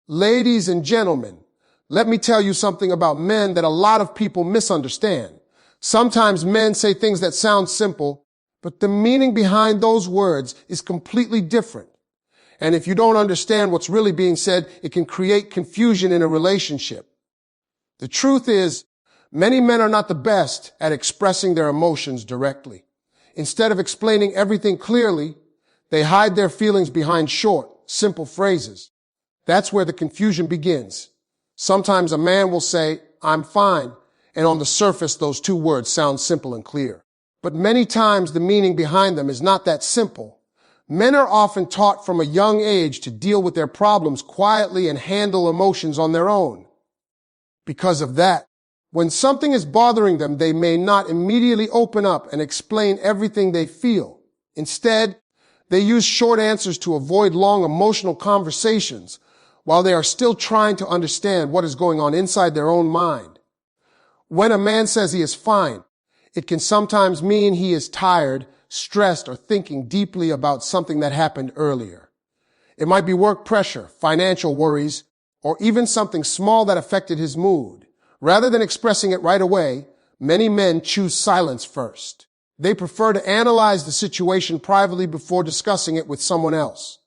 Ladies and gentlemen, let me tell you something about men that a lot of people misunderstand. Sometimes men say things that sound simple, but the meaning behind those words is completely different. And if you don't understand what's really being said, it can create confusion in a relationship. The truth is, many men are not the best at expressing their emotions directly. Instead of explaining everything clearly, they hide their feelings behind short, simple phrases. That's where the confusion begins. Sometimes a man will say, "I'm fine," and on the surface, those two words sound simple and clear. But many times the meaning behind them is not that simple. Men are often taught from a young age to deal with their problems quietly and handle emotions on their own. Because of that, when something is bothering them, they may not immediately open up and explain everything they feel. Instead, they use short answers to avoid long emotional conversations while they are still trying to understand what is going on inside their own mind. When a man says he is fine, it can sometimes mean he is tired, stressed, or thinking deeply about something that happened earlier. It might be work pressure, financial worries, or even something small that affected his mood. Rather than expressing it right away, many men choose silence first. They prefer to analyze the situation privately before discussing it with someone else.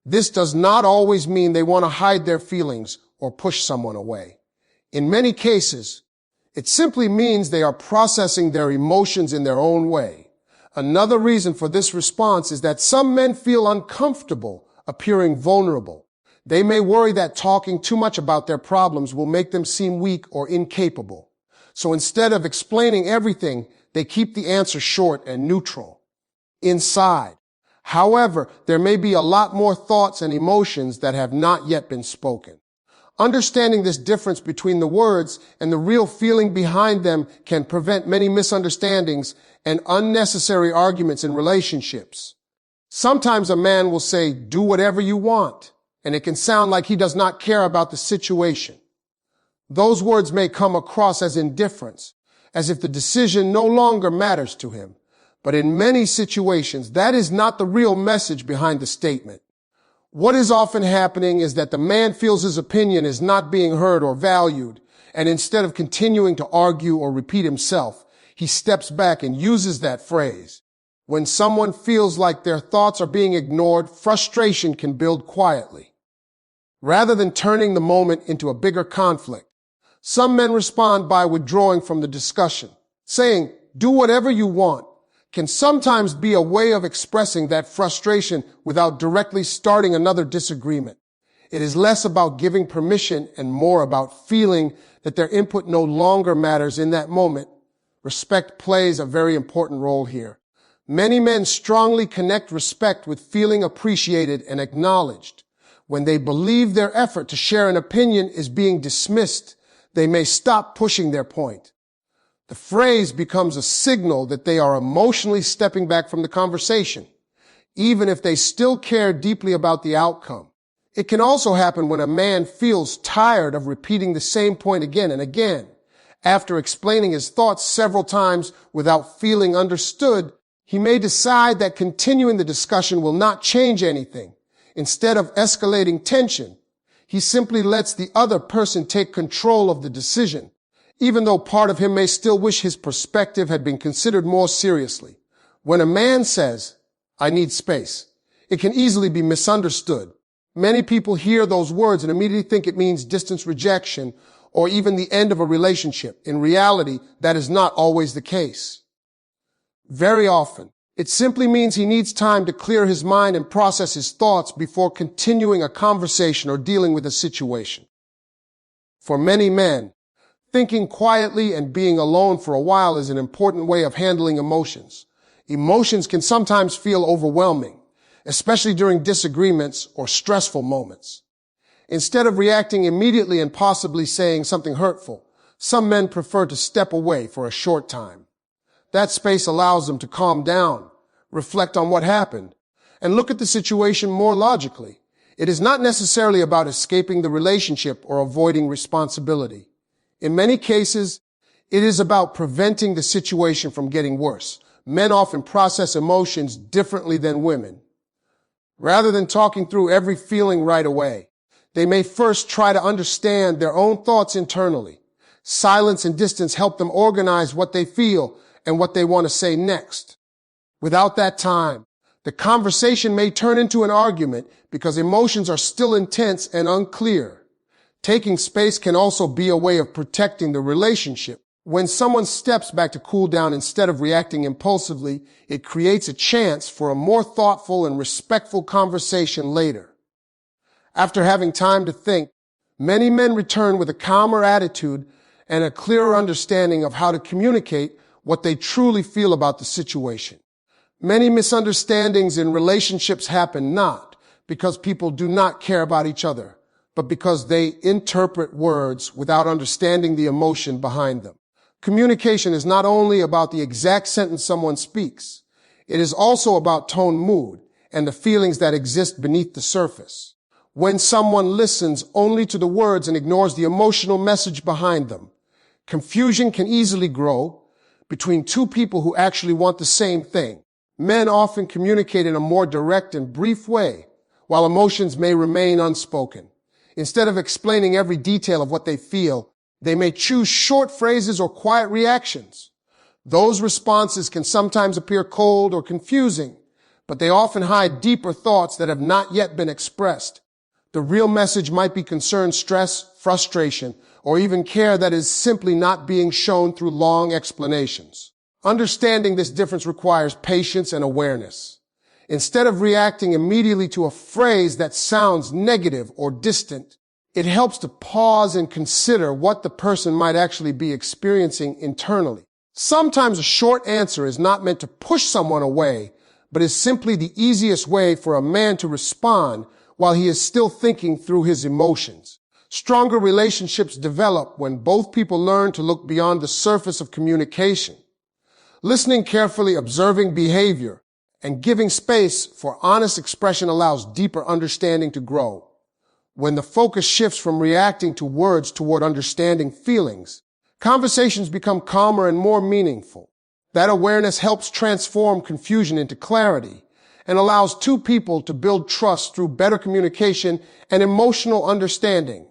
This does not always mean they want to hide their feelings or push someone away. In many cases, it simply means they are processing their emotions in their own way. Another reason for this response is that some men feel uncomfortable appearing vulnerable. They may worry that talking too much about their problems will make them seem weak or incapable. So instead of explaining everything, they keep the answer short and neutral. Inside, however, there may be a lot more thoughts and emotions that have not yet been spoken. Understanding this difference between the words and the real feeling behind them can prevent many misunderstandings and unnecessary arguments in relationships. Sometimes a man will say, "Do whatever you want," and it can sound like he does not care about the situation. Those words may come across as indifference, as if the decision no longer matters to him. But in many situations, that is not the real message behind the statement. What is often happening is that the man feels his opinion is not being heard or valued, and instead of continuing to argue or repeat himself, he steps back and uses that phrase. When someone feels like their thoughts are being ignored, frustration can build quietly. Rather than turning the moment into a bigger conflict, some men respond by withdrawing from the discussion. Saying, "Do whatever you want," can sometimes be a way of expressing that frustration without directly starting another disagreement. It is less about giving permission and more about feeling that their input no longer matters in that moment. Respect plays a very important role here. Many men strongly connect respect with feeling appreciated and acknowledged. When they believe their effort to share an opinion is being dismissed, they may stop pushing their point. The phrase becomes a signal that they are emotionally stepping back from the conversation, even if they still care deeply about the outcome. It can also happen when a man feels tired of repeating the same point again and again. After explaining his thoughts several times without feeling understood, he may decide that continuing the discussion will not change anything. Instead of escalating tension, he simply lets the other person take control of the decision, even though part of him may still wish his perspective had been considered more seriously. When a man says, "I need space," it can easily be misunderstood. Many people hear those words and immediately think it means distance, rejection, or even the end of a relationship. In reality, that is not always the case. Very often, it simply means he needs time to clear his mind and process his thoughts before continuing a conversation or dealing with a situation. For many men, thinking quietly and being alone for a while is an important way of handling emotions. Emotions can sometimes feel overwhelming, especially during disagreements or stressful moments. Instead of reacting immediately and possibly saying something hurtful, some men prefer to step away for a short time. That space allows them to calm down, reflect on what happened, and look at the situation more logically. It is not necessarily about escaping the relationship or avoiding responsibility. In many cases, it is about preventing the situation from getting worse. Men often process emotions differently than women. Rather than talking through every feeling right away, They may first try to understand their own thoughts internally. Silence and distance help them organize what they feel and what they want to say next. Without that time, the conversation may turn into an argument because emotions are still intense and unclear. Taking space can also be a way of protecting the relationship. When someone steps back to cool down instead of reacting impulsively, it creates a chance for a more thoughtful and respectful conversation later. After having time to think, many men return with a calmer attitude and a clearer understanding of how to communicate what they truly feel about the situation. Many misunderstandings in relationships happen not because people do not care about each other, but because they interpret words without understanding the emotion behind them. Communication is not only about the exact sentence someone speaks, it is also about tone, mood, and the feelings that exist beneath the surface. When someone listens only to the words and ignores the emotional message behind them, confusion can easily grow between two people who actually want the same thing. Men often communicate in a more direct and brief way, while emotions may remain unspoken. Instead of explaining every detail of what they feel, they may choose short phrases or quiet reactions. Those responses can sometimes appear cold or confusing, but they often hide deeper thoughts that have not yet been expressed. The real message might be concern, stress, frustration, or even care that is simply not being shown through long explanations. Understanding this difference requires patience and awareness. Instead of reacting immediately to a phrase that sounds negative or distant, it helps to pause and consider what the person might actually be experiencing internally. Sometimes a short answer is not meant to push someone away, but is simply the easiest way for a man to respond while he is still thinking through his emotions. Stronger relationships develop when both people learn to look beyond the surface of communication. Listening carefully, observing behavior, and giving space for honest expression allows deeper understanding to grow. When the focus shifts from reacting to words toward understanding feelings, conversations become calmer and more meaningful. That awareness helps transform confusion into clarity and allows two people to build trust through better communication and emotional understanding.